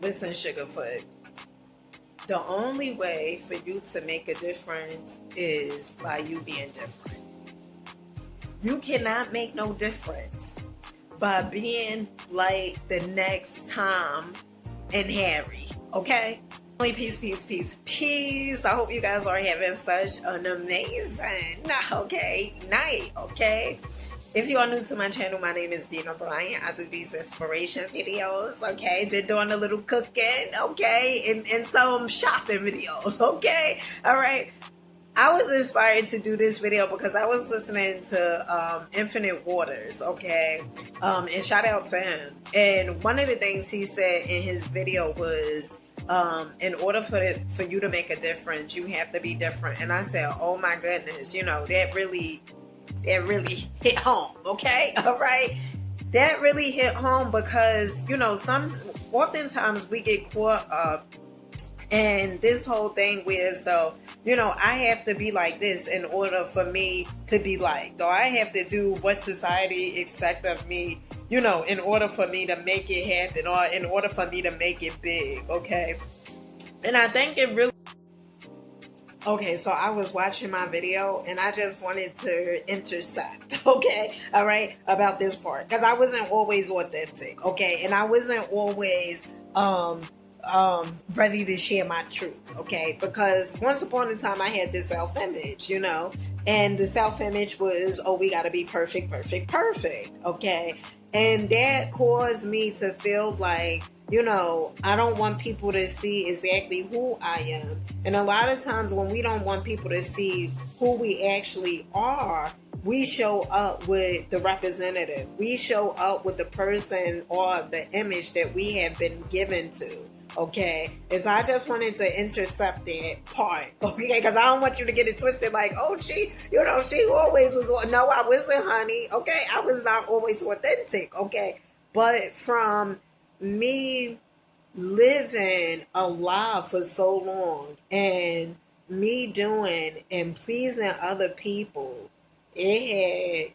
Listen, Sugarfoot, the only way for you to make a difference is by you being different. You cannot make no difference by being like the next Tom and Harry, okay? Peace, peace, peace, peace. I hope you guys are having such an amazing, night, okay? If you are new to my channel, my name is Dina Bryant. I do these inspiration videos, okay? Been doing a little cooking, okay? And some shopping videos, okay? All right. I was inspired to do this video because I was listening to Infinite Waters, okay? And shout out to him. And one of the things he said in his video was, in order for you to make a difference, you have to be different. And I said, oh my goodness, that really hit home, okay? All right? That really hit home because, oftentimes we get caught up and this whole thing where as though, I have to be like this in order for me to be liked. Or I have to do what society expects of me, in order for me to make it happen or in order for me to make it big, okay? And I think it really... Okay, so I was watching my video and I just wanted to intersect, okay, all right, about this part. Because I wasn't always authentic, okay? And I wasn't always... ready to share my truth, okay? Because once upon a time I had this self-image, and the self-image was, oh, we gotta be perfect, okay? And that caused me to feel like, I don't want people to see exactly who I am. And a lot of times when we don't want people to see who we actually are, we show up with the representative. We show up with the person or the image that we have been given to. Okay, and so I just wanted to intercept that part, okay, because I don't want you to get it twisted like, oh, she always was. No, I wasn't, honey, okay, I was not always authentic, okay, but from me living a lie for so long and me doing and pleasing other people, it had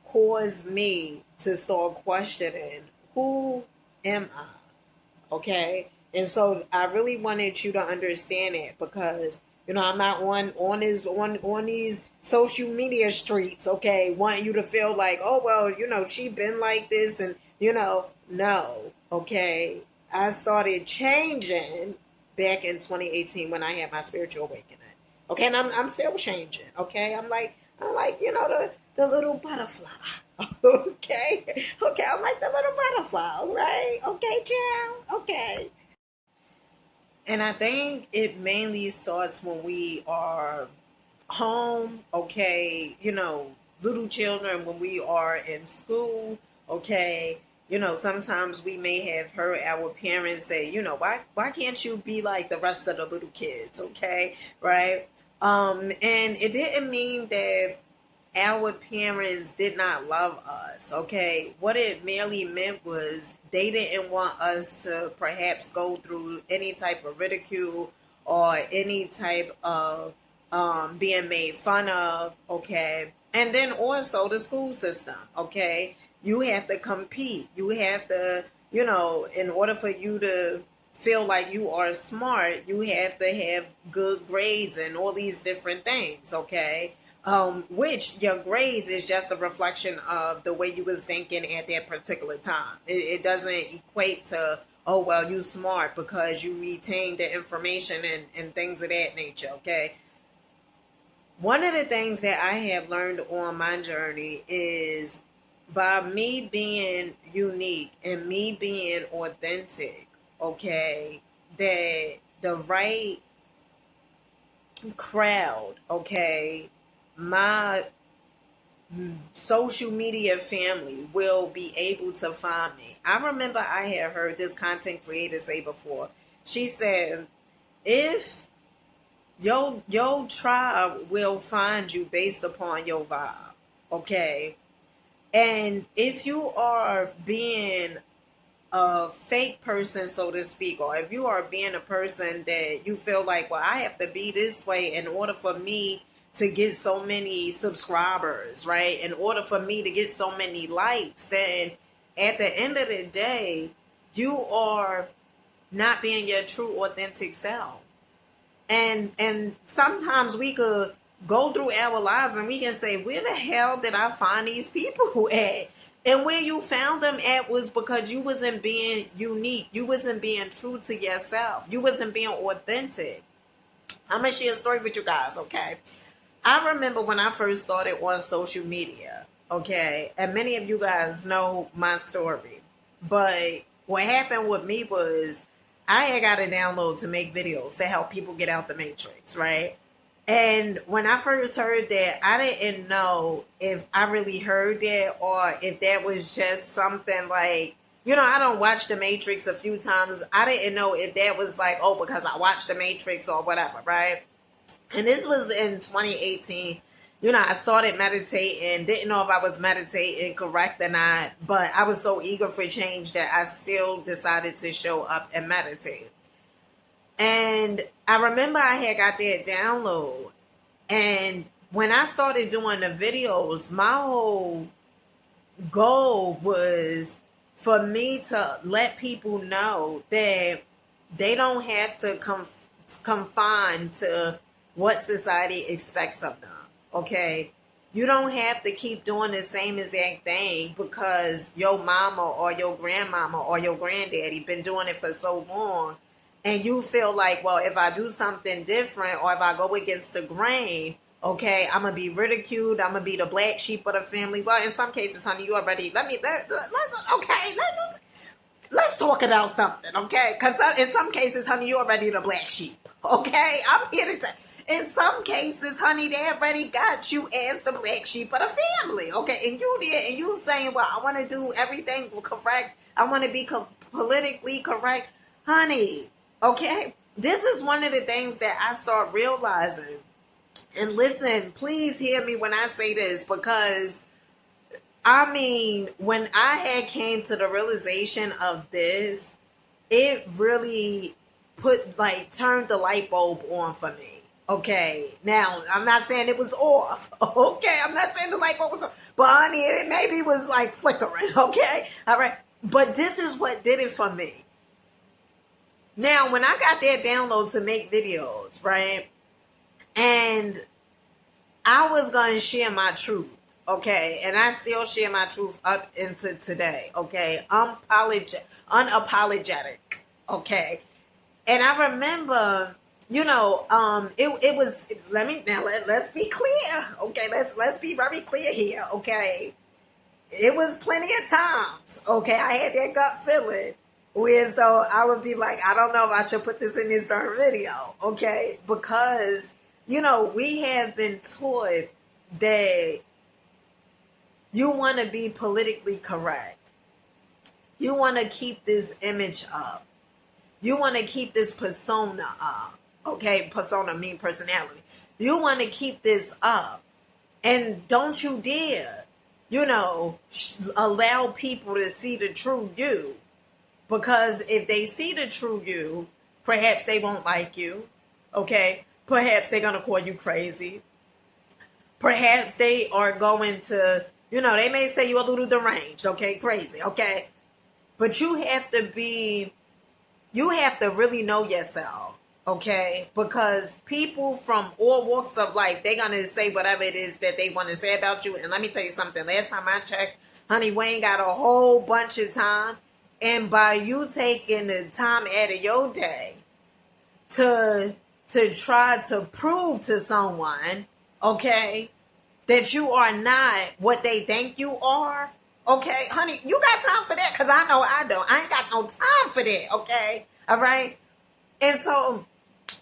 caused me to start questioning, who am I, okay? And so I really wanted you to understand it because, I'm not on these social media streets, okay, wanting you to feel like, oh, well, she been like this and, no, okay. I started changing back in 2018 when I had my spiritual awakening, okay, and I'm still changing, okay. I'm like, the little butterfly, okay, I'm like the little butterfly, all right, okay, child, okay. And I think it mainly starts when we are home, okay, little children, when we are in school, okay, sometimes we may have heard our parents say, why can't you be like the rest of the little kids, okay, right? And it didn't mean that our parents did not love us, okay? What it merely meant was they didn't want us to perhaps go through any type of ridicule or any type of being made fun of, okay? And then also the school system, okay? You have to compete. You have to, in order for you to feel like you are smart, you have to have good grades and all these different things, okay? Which your grades is just a reflection of the way you was thinking at that particular time. It doesn't equate to, oh, well, you smart because you retain the information and things of that nature, okay? One of the things that I have learned on my journey is by me being unique and me being authentic, okay, that the right crowd, okay, my social media family will be able to find me. I remember I had heard this content creator say before. She said, if your tribe will find you based upon your vibe, okay? And if you are being a fake person, so to speak, or if you are being a person that you feel like, well, I have to be this way in order for me to get so many subscribers, right? In order for me to get so many likes, then at the end of the day, you are not being your true authentic self. And sometimes we could go through our lives and we can say, where the hell did I find these people at? And where you found them at was because you wasn't being unique. You wasn't being true to yourself. You wasn't being authentic. I'm going to share a story with you guys, okay? I remember when I first started on social media, okay? And many of you guys know my story. But what happened with me was I had got a download to make videos to help people get out the matrix, right? And when I first heard that, I didn't know if I really heard that or if that was just something like, you know, I don't watch The Matrix a few times. I didn't know if that was like, oh, because I watched The Matrix or whatever, right? And this was in 2018. You know, I started meditating, didn't know if I was meditating correct or not, but I was so eager for change that I still decided to show up and meditate. And I remember I had got that download. And when I started doing the videos, my whole goal was for me to let people know that they don't have to confine to what society expects of them. Okay? You don't have to keep doing the same exact thing because your mama or your grandmama or your granddaddy been doing it for so long. And you feel like, well, if I do something different or if I go against the grain, okay, I'm going to be ridiculed. I'm going to be the black sheep of the family. Well, in some cases, honey, you already, let's talk about something, okay? Because in some cases, honey, you already the black sheep, okay? I'm here to tell in some cases, honey, they already got you as the black sheep of the family, okay? And you did, and you saying, well, I want to do everything correct. I want to be politically correct. Honey, okay? This is one of the things that I start realizing. And listen, please hear me when I say this, because I mean, when I had came to the realization of this, it really turned the light bulb on for me. Okay, now, I'm not saying it was off, okay? I'm not saying the light bulb was off, but honey, it maybe was like flickering, okay? All right, but this is what did it for me. Now, when I got that download to make videos, right, and I was going to share my truth, okay, and I still share my truth up into today, okay, unapologetic, okay, and I remember, you know, it was, let's be clear, okay, let's be very clear here, okay, it was plenty of times, okay, I had that gut feeling, where so I would be like, I don't know if I should put this in this darn video, okay, because, you know, we have been taught that you want to be politically correct, you want to keep this image up, you want to keep this persona up. Okay, persona mean personality. You want to keep this up. And don't you dare, you know, allow people to see the true you. Because if they see the true you, perhaps they won't like you. Okay? Perhaps they're going to call you crazy. Perhaps they are going to, you know, they may say you're a little deranged. Okay? Crazy. Okay? But you have to really know yourself. Okay, because people from all walks of life, they're going to say whatever it is that they want to say about you. And let me tell you something. Last time I checked, honey, we ain't got a whole bunch of time. And by you taking the time out of your day to try to prove to someone, okay, that you are not what they think you are, okay, honey, you got time for that? Because I know I don't. I ain't got no time for that, okay? All right? And so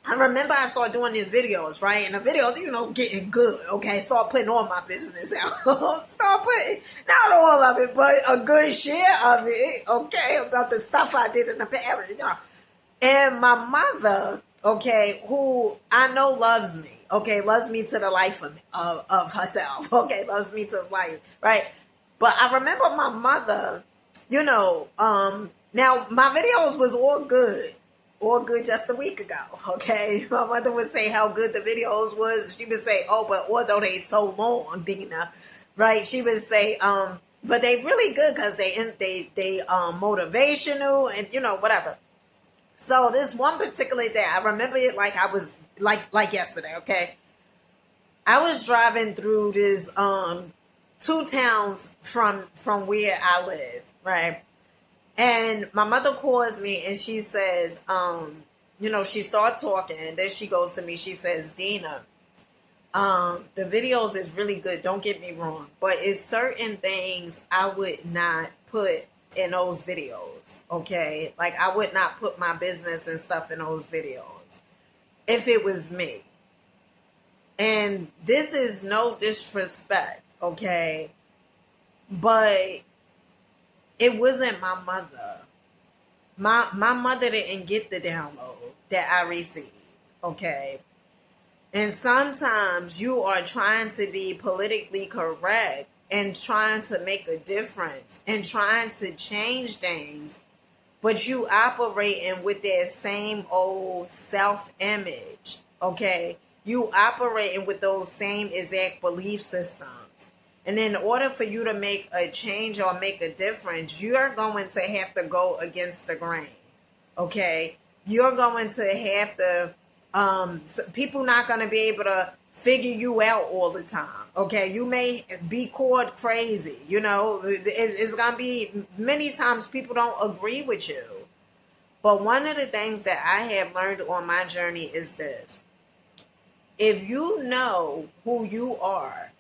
I remember I started doing these videos, right? And the videos, you know, getting good, okay? Start putting all my business out. Start putting, not all of it, but a good share of it, okay? About the stuff I did in the past, you know. And my mother, okay, who I know loves me, okay? Loves me to the life of herself, okay? Loves me to life, right? But I remember my mother, you know, now my videos was all good just a week ago, okay? My mother would say how good the videos was. She would say, oh, but although they so long, Dina, right? She would say, but they really good because they motivational and, you know, whatever. So this one particular day, I remember it like I was like yesterday, okay? I was driving through this two towns from where I live, right? And my mother calls me and she says, she starts talking and then she goes to me, she says, Dina, the videos is really good, don't get me wrong, but it's certain things I would not put in those videos, okay? Like I would not put my business and stuff in those videos if it was me. And this is no disrespect, okay? But it wasn't my mother. My mother didn't get the download that I received, okay? And sometimes you are trying to be politically correct and trying to make a difference and trying to change things, but you operating with that same old self-image, okay? You operating with those same exact belief systems. And in order for you to make a change or make a difference, you're going to have to go against the grain, okay? You're going to have to, people not going to be able to figure you out all the time, okay? You may be called crazy, it's going to be many times people don't agree with you. But one of the things that I have learned on my journey is this. If you know who you are,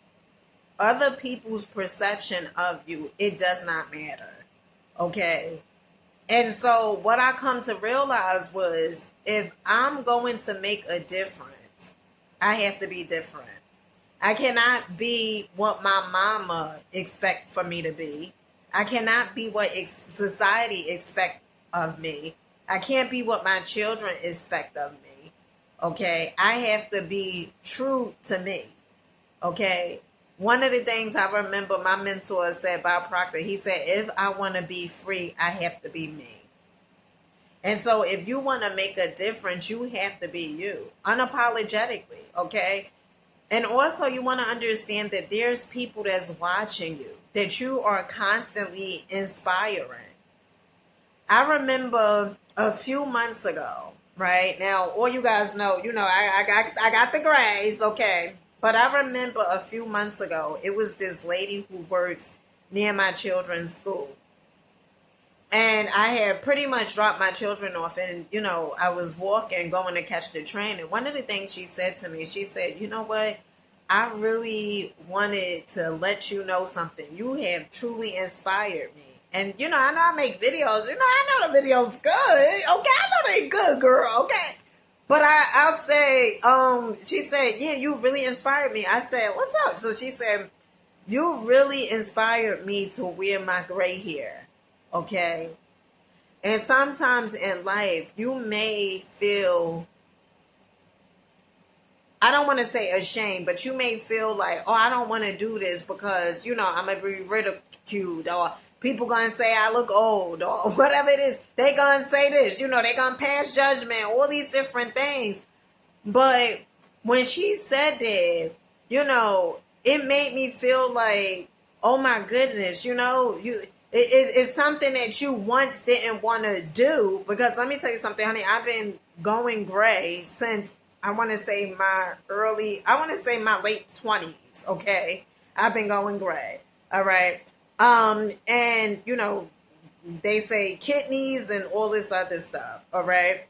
other people's perception of you, it does not matter. Okay? And so what I come to realize was if I'm going to make a difference, I have to be different. I cannot be what my mama expect for me to be. I cannot be what society expect of me. I can't be what my children expect of me. Okay, I have to be true to me. Okay, one of the things I remember my mentor said, Bob Proctor, he said, if I want to be free, I have to be me. And so if you want to make a difference, you have to be you, unapologetically, okay? And also you want to understand that there's people that's watching you, that you are constantly inspiring. I remember a few months ago, right? Now, all you guys know, I got the grays, okay? But I remember a few months ago, it was this lady who works near my children's school. And I had pretty much dropped my children off and, I was walking, going to catch the train. And one of the things she said to me, she said, you know what? I really wanted to let you know something. You have truly inspired me. And, I know I make videos. I know the video's good. Okay, I know they good, girl. Okay. But I'll say, she said, yeah, you really inspired me. I said, what's up? So she said, you really inspired me to wear my gray hair. Okay. And sometimes in life, you may feel, I don't want to say ashamed, but you may feel like, oh, I don't want to do this because, I'm going to be ridiculed, or people going to say I look old, or whatever it is. They going to say this, they going to pass judgment, all these different things. But when she said that, it made me feel like, oh my goodness, it's something that you once didn't want to do. Because let me tell you something, honey, I've been going gray since I want to say my late 20s, okay? I've been going gray, all right? And, they say kidneys and all this other stuff, all right?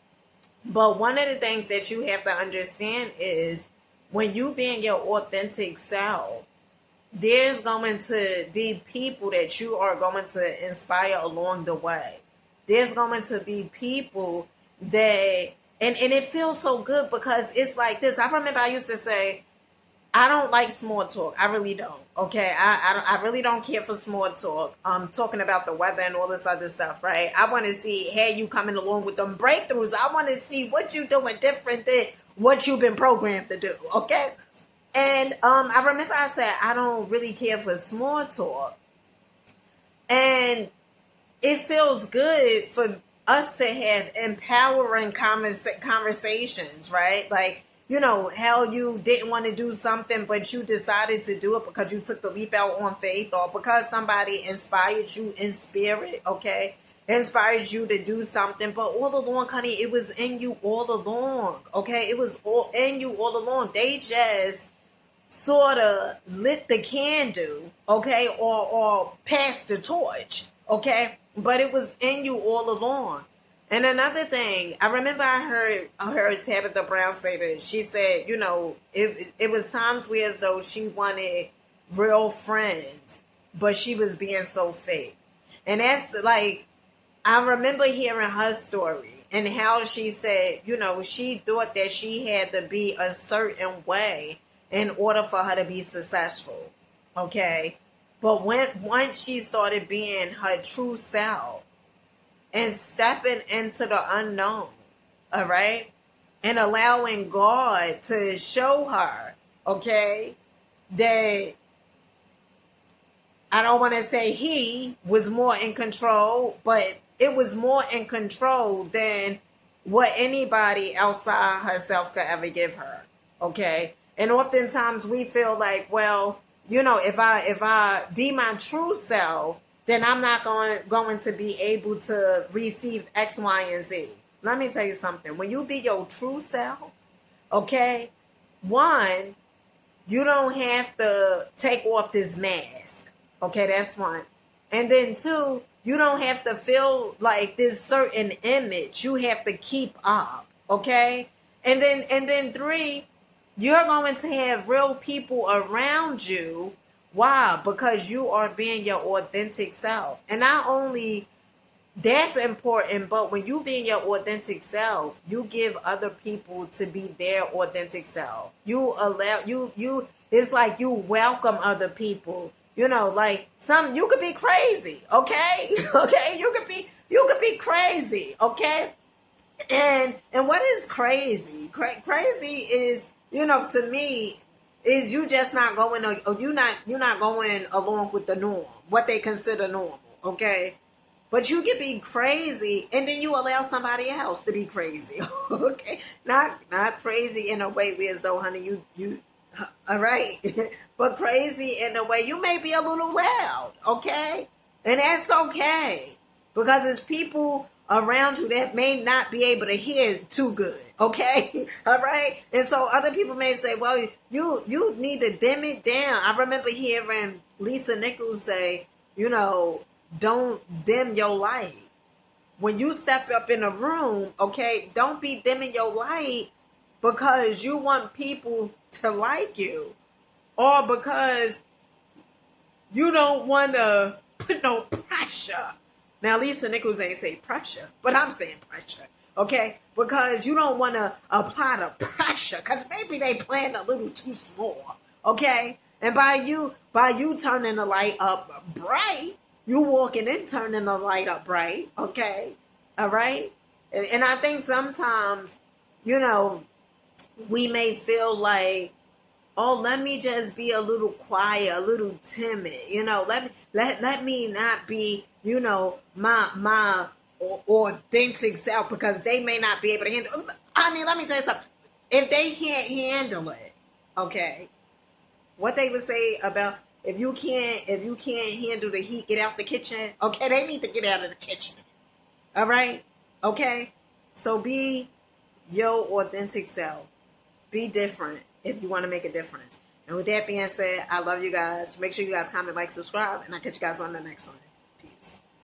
But one of the things that you have to understand is when you being your authentic self, there's going to be people that you are going to inspire along the way. There's going to be people that, and it feels so good because it's like this. I remember I used to say, I don't like small talk. I really don't. Okay. I really don't care for small talk. Talking about the weather and all this other stuff, right? I want to see how you coming along with them breakthroughs. I want to see what you doing different than what you've been programmed to do. Okay. And I remember I said, I don't really care for small talk. And it feels good for us to have empowering conversations, right? Like, how you didn't want to do something, but you decided to do it because you took the leap out on faith or because somebody inspired you in spirit, okay? inspired you to do something, but all along, honey, it was in you all along. Okay, it was all in you all along. They just sort of lit the candle, okay, or passed the torch, okay, but it was in you all along. And another thing, I remember I heard Tabitha Brown say this. She said, you know, it was times where as though she wanted real friends, but she was being so fake. And that's like, I remember hearing her story and how she said, you know, she thought that she had to be a certain way in order for her to be successful. Okay. But once she started being her true self and stepping into the unknown, all right, and allowing God to show her, okay, that I don't want to say he was more in control, but it was more in control than what anybody outside herself could ever give her. Okay. And oftentimes we feel like, well, you know, if I be my true self, then I'm not going to be able to receive X, Y, and Z. Let me tell you something. When you be your true self, okay, one, you don't have to take off this mask. Okay, that's one. And then two, you don't have to feel like this certain image you have to keep up. Okay? And then three, you're going to have real people around you. Why? Because you are being your authentic self. And not only that's important, but when you being your authentic self, you give other people to be their authentic self. You allow you it's like you welcome other people. You know, like you could be crazy, okay? Okay, you could be crazy, okay? And what is crazy? Crazy is, you know, to me, is you just not going, or you're not going along with the norm, what they consider normal, okay? But you can be crazy, and then you allow somebody else to be crazy, okay? Not crazy in a way where as though, honey, you all right, but crazy in a way you may be a little loud, okay? And that's okay, because it's people around you that may not be able to hear too good, okay? All right? And so other people may say, well, you need to dim it down. I remember hearing Lisa Nichols say, you know, don't dim your light. When you step up in a room, okay, don't be dimming your light because you want people to like you, or because you don't want to put no pressure. Now, Lisa Nichols ain't say pressure, but I'm saying pressure, okay? Because you don't want to apply the pressure, because maybe they planned a little too small, okay? And by you turning the light up bright, you walking in turning the light up bright, okay? All right? And I think sometimes, you know, we may feel like, oh, let me just be a little quiet, a little timid, you know, let me not be, you know, my authentic self, because they may not be able to handle. I mean, let me tell you something. If they can't handle it, okay, what they would say about if you can't handle the heat, get out the kitchen. Okay, they need to get out of the kitchen. All right, okay. So be your authentic self. Be different if you want to make a difference. And with that being said, I love you guys. Make sure you guys comment, like, subscribe, and I'll catch you guys on the next one. Peace.